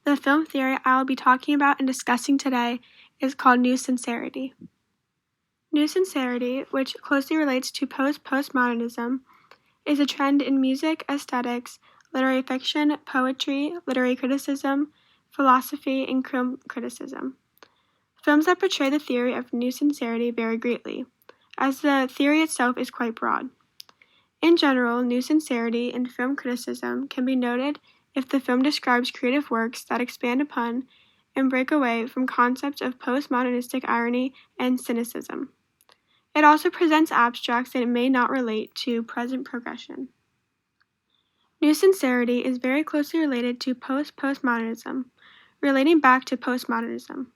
The film theory I will be talking about and discussing today is called New Sincerity. New Sincerity, which closely relates to postmodernism, is a trend in music, aesthetics, literary fiction, poetry, literary criticism, philosophy, and film criticism. Films that portray the theory of new sincerity vary greatly, as the theory itself is quite broad. In general, new sincerity in film criticism can be noted if the film describes creative works that expand upon and break away from concepts of postmodernistic irony and cynicism. It also presents abstracts that may not relate to present progression. New sincerity is very closely related to postmodernism, relating back to postmodernism,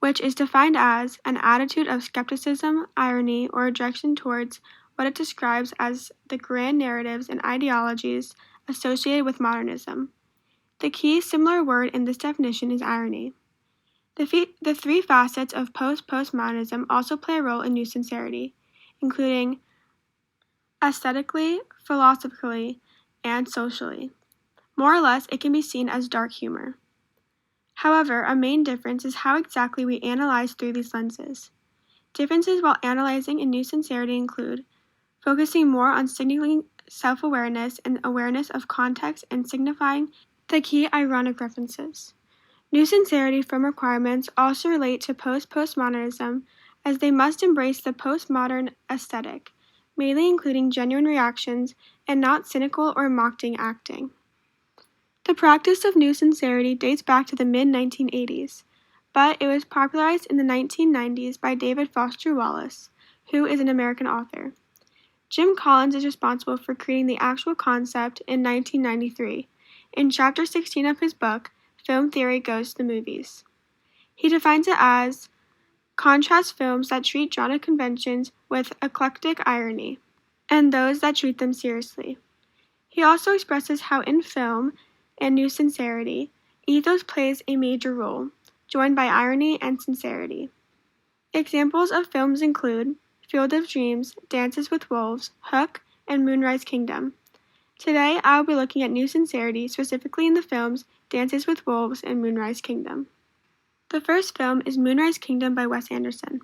which is defined as an attitude of skepticism, irony, or rejection towards what it describes as the grand narratives and ideologies associated with modernism. The key similar word in this definition is irony. The three facets of postmodernism also play a role in new sincerity, including aesthetically, philosophically, and socially. More or less, it can be seen as dark humor. However, a main difference is how exactly we analyze through these lenses. Differences while analyzing in new sincerity include focusing more on signaling self-awareness and awareness of context and signifying the key ironic references. New sincerity film requirements also relate to postmodernism, as they must embrace the postmodern aesthetic, mainly including genuine reactions and not cynical or mocking acting. The practice of new sincerity dates back to the mid-1980s, but it was popularized in the 1990s by David Foster Wallace, who is an American author. Jim Collins is responsible for creating the actual concept in 1993, in Chapter 16 of his book, Film Theory Goes to the Movies. He defines it as contrast films that treat genre conventions with eclectic irony, and those that treat them seriously. He also expresses how in film and new sincerity, ethos plays a major role, joined by irony and sincerity. Examples of films include Field of Dreams, Dances with Wolves, Hook, and Moonrise Kingdom. Today, I will be looking at new sincerity, specifically in the films Dances with Wolves and Moonrise Kingdom. The first film is Moonrise Kingdom by Wes Anderson.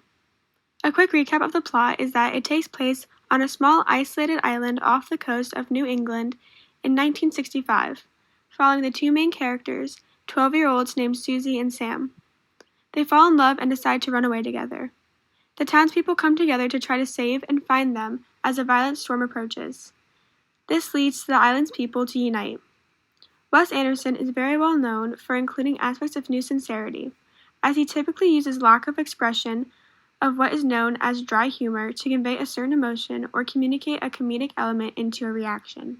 A quick recap of the plot is that it takes place on a small isolated island off the coast of New England in 1965, following the two main characters, 12-year-olds named Susie and Sam. They fall in love and decide to run away together. The townspeople come together to try to save and find them as a violent storm approaches. This leads to the island's people to unite. Wes Anderson is very well known for including aspects of new sincerity, as he typically uses lack of expression of what is known as dry humor to convey a certain emotion or communicate a comedic element into a reaction.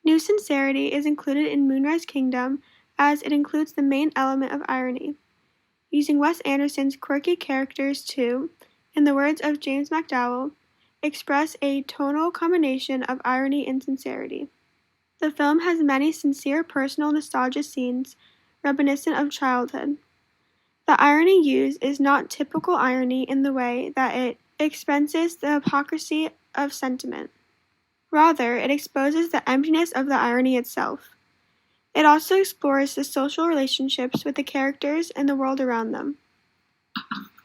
New sincerity is included in Moonrise Kingdom as it includes the main element of irony, using Wes Anderson's quirky characters to, in the words of James McDowell, express a tonal combination of irony and sincerity. The film has many sincere personal nostalgia scenes reminiscent of childhood. The irony used is not typical irony in the way that it expenses the hypocrisy of sentiment. Rather, it exposes the emptiness of the irony itself. It also explores the social relationships with the characters and the world around them.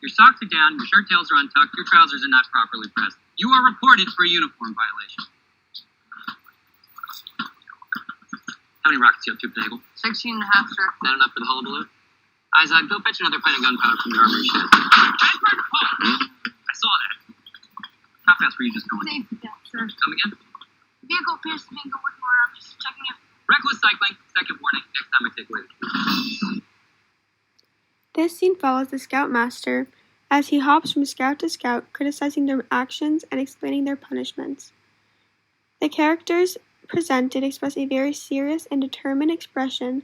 Your socks are down, your shirt tails are untucked, your trousers are not properly pressed. You are reported for a uniform violation. How many rockets do you have to the table? 16 and a half, sir. That enough for the hullabaloo? Isaac, go fetch another pint of gunpowder from the armory shed. Transfer to Paul! I saw that. How fast were you just going? Safety gap, sir. Come again? The vehicle appears to be going more. I'm just checking it. Reckless cycling. Second warning. Next time I take away the keys. This scene follows the Scoutmaster as he hops from scout to scout, criticizing their actions and explaining their punishments. The characters presented express a very serious and determined expression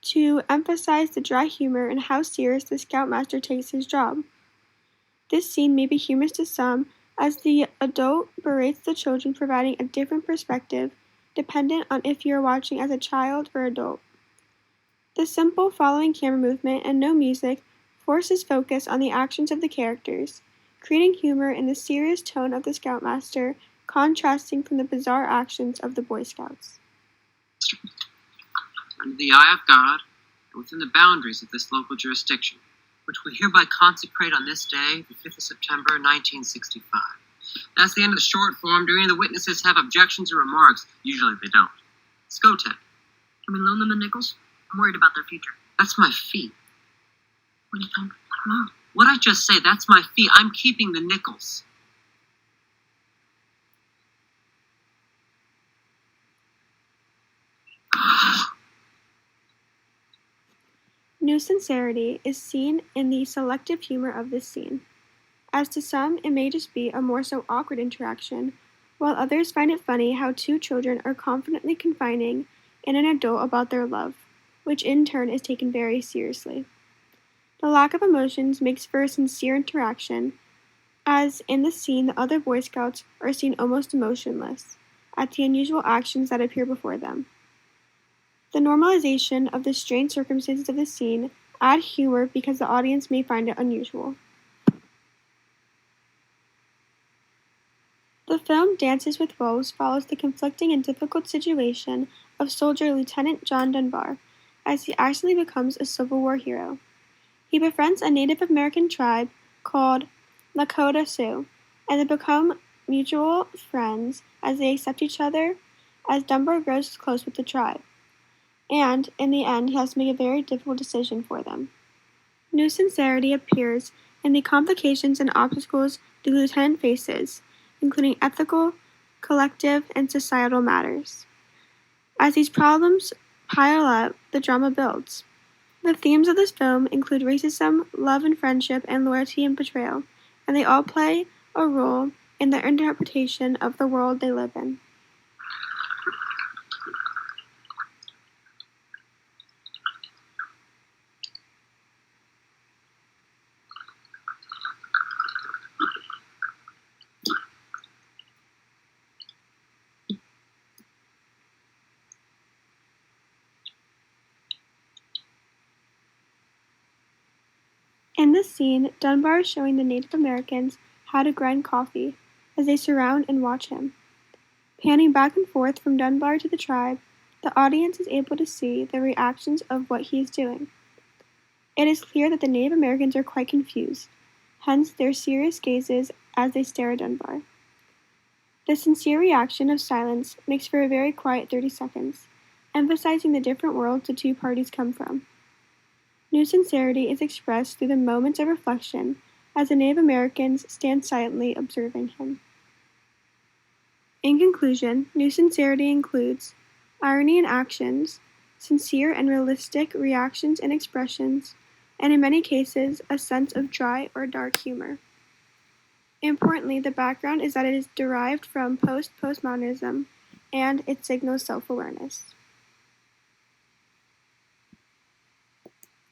to emphasize the dry humor and how serious the Scoutmaster takes his job. This scene may be humorous to some, as the adult berates the children, providing a different perspective, dependent on if you are watching as a child or adult. The simple following camera movement and no music forces focus on the actions of the characters, creating humor in the serious tone of the Scoutmaster, contrasting from the bizarre actions of the Boy Scouts. under the eye of God and within the boundaries of this local jurisdiction, which we hereby consecrate on this day, the 5th of September, 1965. That's the end of the short form. Do any of the witnesses have objections or remarks? Usually they don't. Let's go, Ted. Can we loan them the nickels? I'm worried about their future. That's my fee. What do you think? Come on. What'd I just say? That's my fee. I'm keeping the nickels. New sincerity is seen in the selective humor of this scene. As to some, it may just be a more so awkward interaction, while others find it funny how two children are confidently confiding in an adult about their love, which in turn is taken very seriously. The lack of emotions makes for a sincere interaction, as in the scene the other Boy Scouts are seen almost emotionless at the unusual actions that appear before them. The normalization of the strange circumstances of the scene add humor because the audience may find it unusual. The film Dances with Wolves follows the conflicting and difficult situation of soldier Lieutenant John Dunbar as he actually becomes a Civil War hero. He befriends a Native American tribe called Lakota Sioux, and they become mutual friends as they accept each other as Dunbar grows close with the tribe. And, in the end, he has to make a very difficult decision for them. New sincerity appears in the complications and obstacles the lieutenant faces, including ethical, collective, and societal matters. As these problems pile up, the drama builds. The themes of this film include racism, love and friendship, and loyalty and betrayal, and they all play a role in their interpretation of the world they live in. In this scene, Dunbar is showing the Native Americans how to grind coffee as they surround and watch him. Panning back and forth from Dunbar to the tribe, the audience is able to see the reactions of what he is doing. It is clear that the Native Americans are quite confused, hence their serious gazes as they stare at Dunbar. The sincere reaction of silence makes for a very quiet 30 seconds, emphasizing the different worlds the two parties come from. New sincerity is expressed through the moments of reflection as the Native Americans stand silently observing him. In conclusion, new sincerity includes irony in actions, sincere and realistic reactions and expressions, and in many cases, a sense of dry or dark humor. Importantly, the background is that it is derived from postmodernism and it signals self-awareness.